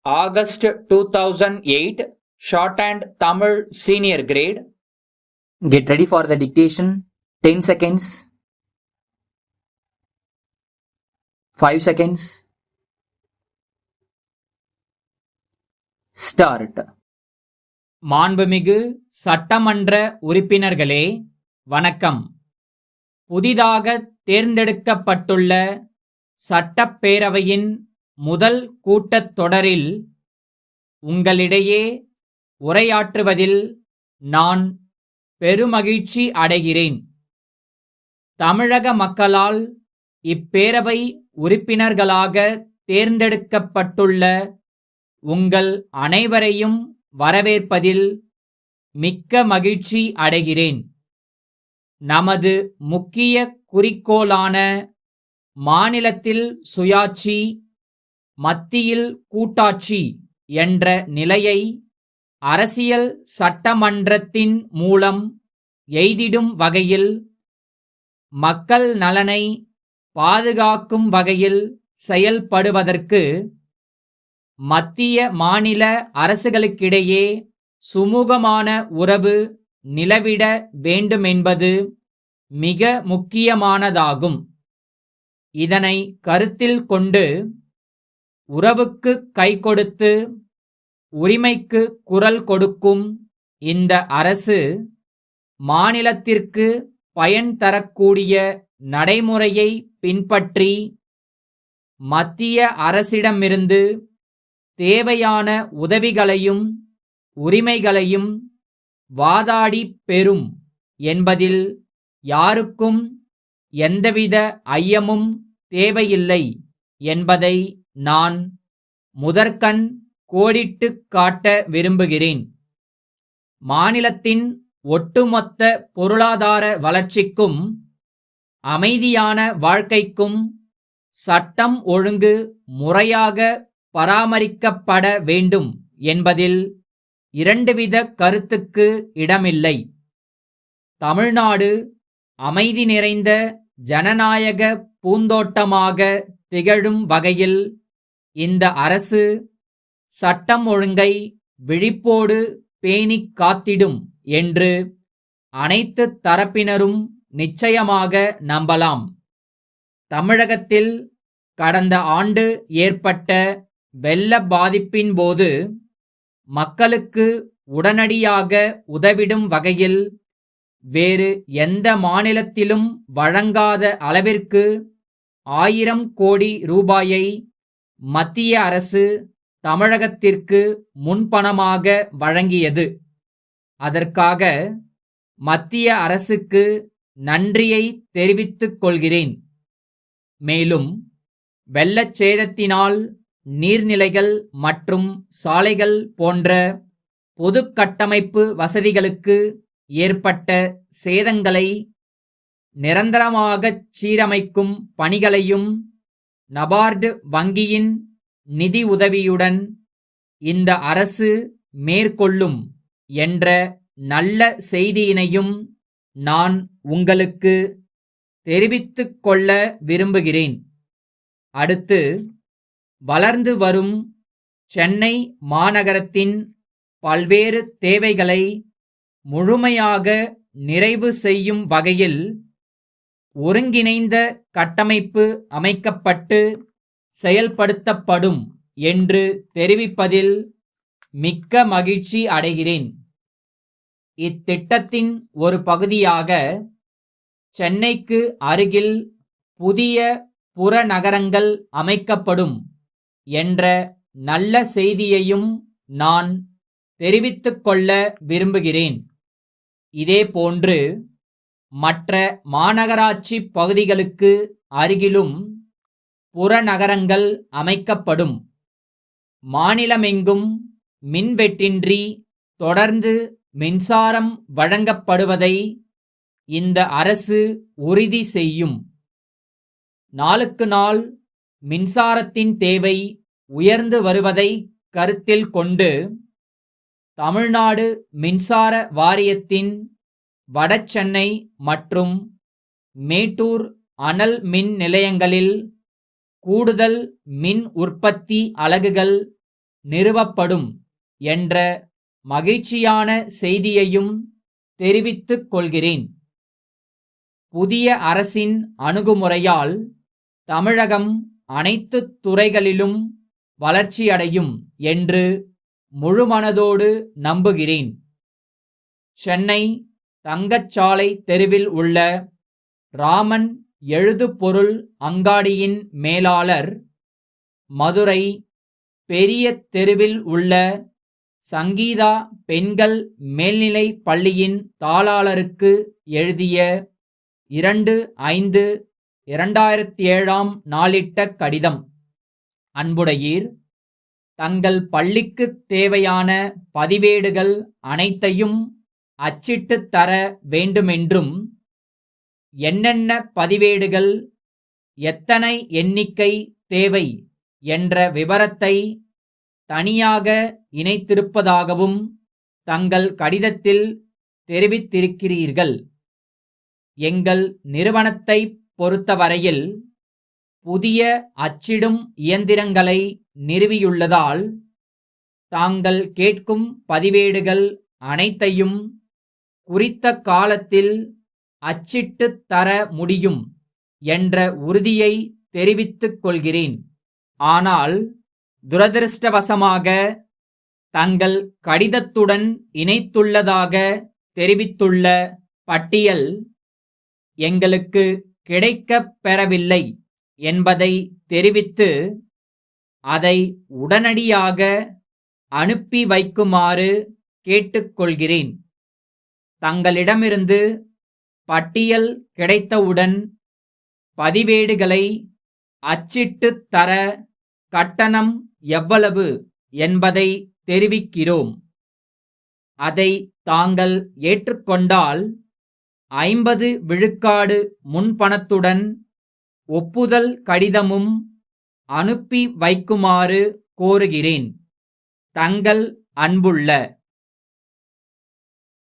August 2008, Shorthand Tamil Senior Grade. Get ready for the dictation. 10 seconds. 5 seconds. Start. மாண்புமிகு சட்டமன்ற உறுப்பினர்களே, வணக்கம். புதிதாக தேர்ந்தெடுக்கப்பட்டுள்ள சட்டப்பேரவையின் முதல் கூட்டத்தொடரில் உங்களிடையே உரையாற்றுவதில் நான் பெருமகிழ்ச்சி அடைகிறேன். தமிழக மக்களால் இப்பேரவை உறுப்பினர்களாக தேர்ந்தெடுக்கப்பட்டுள்ள உங்கள் அனைவரையும் வரவேற்பதில் மிக்க மகிழ்ச்சி அடைகிறேன். நமது முக்கிய குறிக்கோளான மாநிலத்தில் சுயாட்சி, மத்தியில் கூட்டாட்சி என்ற நிலையை அரசியல் சட்டமன்றத்தின் மூலம் எய்திடும் வகையில், மக்கள் நலனை பாதுகாக்கும் வகையில் செயல்படுவதற்கு மத்திய மாநில அரசுகளுக்கிடையே சுமூகமான உறவு நிலவிட வேண்டுமென்பது மிக முக்கியமானதாகும். இதனை கருத்தில் கொண்டு உறவுக்கு கை கொடுத்து உரிமைக்கு குரல் கொடுக்கும் இந்த அரசு மாநிலத்திற்கு பயன் தரக்கூடிய நடைமுறையை பின்பற்றி மத்திய அரசிடமிருந்து தேவையான உதவிகளையும் உரிமைகளையும் வாதாடி பெறும் என்பதில் யாருக்கும் எந்தவித ஐயமும் தேவையில்லை என்பதை நான் முதற்கண் கோடிட்டுக் காட்ட விரும்புகிறேன். மாநிலத்தின் ஒட்டுமொத்த பொருளாதார வளர்ச்சிக்கும் அமைதியான வாழ்க்கைக்கும் சட்டம் ஒழுங்கு முறையாக பராமரிக்கப்பட வேண்டும் என்பதில் இரண்டுவித கருத்துக்கு இடமில்லை. தமிழ்நாடு அமைதி நிறைந்த ஜனநாயக பூந்தோட்டமாக திகழும் வகையில் இந்த அரசு சட்டம் ஒழுங்கை விழிப்போடு பேணிக் காத்திடும் என்று அனைத்து தரப்பினரும் நிச்சயமாக நம்பலாம். தமிழகத்தில் கடந்த ஆண்டு ஏற்பட்ட வெள்ள பாதிப்பின் போது மக்களுக்கு உடனடியாக உதவிடும் வகையில் வேறு எந்த மாநிலத்திலும் வழங்காத அளவிற்கு 1000 கோடி ரூபாயை மத்திய அரசு தமிழகத்திற்கு முன்பணமாக வழங்கியது. அதற்காக மத்திய அரசுக்கு நன்றியை தெரிவித்துக் கொள்கிறேன். மேலும் வெள்ளச்சேதத்தினால் நீர்நிலைகள் மற்றும் சாலைகள் போன்ற பொது கட்டமைப்பு வசதிகளுக்கு ஏற்பட்ட சேதங்களை நிரந்தரமாகச் சீரமைக்கும் பணிகளையும் நபார்டு வங்கியின் நிதி உதவியுடன் இந்த அரசு மேற்கொள்ளும் என்ற நல்ல செய்தியினையும் நான் உங்களுக்கு தெரிவித்துக் கொள்ள விரும்புகிறேன். அடுத்து, வளர்ந்து வரும் சென்னை மாநகரத்தின் பல்வேறு தேவைகளை முழுமையாக நிறைவு செய்யும் வகையில் ஒருங்கிணைந்த கட்டமைப்பு அமைக்கப்பட்டு செயல்படுத்தப்படும் என்று தெரிவிப்பதில் மிக்க மகிழ்ச்சி அடைகிறேன். இத்திட்டத்தின் ஒரு பகுதியாக சென்னைக்கு அருகில் புதிய புறநகரங்கள் அமைக்கப்படும் என்ற நல்ல செய்தியையும் நான் தெரிவித்துக் கொள்ள விரும்புகிறேன். இதேபோன்று மற்ற மாநகராட்சி பகுதிகளுக்கு அருகிலும் புறநகரங்கள் அமைக்கப்படும். மாநிலமெங்கும் மின்வெட்டின்றி தொடர்ந்து மின்சாரம் வழங்கப்படுவதை இந்த அரசு உறுதி செய்யும். நாளுக்கு நாள் மின்சாரத்தின் தேவை உயர்ந்து வருவதை கருத்தில் கொண்டு தமிழ்நாடு மின்சார வாரியத்தின் வடசென்னை மற்றும் மேட்டூர் அனல் மின் நிலையங்களில் கூடுதல் மின் உற்பத்தி அலகுகள் நிறுவப்படும் என்ற மகிழ்ச்சியான செய்தியையும் தெரிவித்துக் கொள்கிறேன். புதிய அரசின் அணுகுமுறையால் தமிழகம் அனைத்து துறைகளிலும் வளர்ச்சியடையும் என்று முழுமனதோடு நம்புகிறேன். சென்னை தங்கச்சாலை தெருவில் உள்ள ராமன் எழுதுபொருள் அங்காடியின் மேலாளர், மதுரை பெரிய தெருவில் உள்ள சங்கீதா பெண்கள் மேல்நிலை பள்ளியின் தாளாளருக்கு எழுதிய 2/5/2007 நாளிட்ட கடிதம். அன்புடையீர், தங்கள் பள்ளிக்குத் தேவையான பதிவேடுகள் அனைத்தையும் அச்சிட்டுத் தர வேண்டுமென்றும், என்னென்ன பதிவேடுகள், எத்தனை எண்ணிக்கை தேவை என்ற விவரத்தை தனியாக இணைத்திருப்பதாகவும் தங்கள் கடிதத்தில் தெரிவித்திருக்கிறீர்கள். எங்கள் நிறுவனத்தை பொறுத்தவரையில் புதிய அச்சிடும் இயந்திரங்களை நிறுவியுள்ளதால் தாங்கள் கேட்கும் பதிவேடுகள் அனைத்தையும் குறித்த காலத்தில் அச்சிட்டுத் தர முடியும் என்ற உறுதியை தெரிவித்துக் கொள்கிறேன். ஆனால் துரதிருஷ்டவசமாக தங்கள் கடிதத்துடன் இணைத்துள்ளதாக தெரிவித்துள்ள பட்டியல் எங்களுக்கு கிடைக்கப் பெறவில்லை என்பதை தெரிவித்து அதை உடனடியாக அனுப்பி வைக்குமாறு கேட்டுக்கொள்கிறேன். தங்களிடமிருந்து பட்டியல் கிடைத்தவுடன் பதிவேடுகளை அச்சிட்டுத் தர கட்டணம் எவ்வளவு என்பதை தெரிவிக்கிறோம். அதை தாங்கள் ஏற்றுக்கொண்டால் 50 விழுக்காடு முன்பணத்துடன் ஒப்புதல் கடிதமும் அனுப்பி வைக்குமாறு கோருகிறேன். தங்கள் அன்புள்ள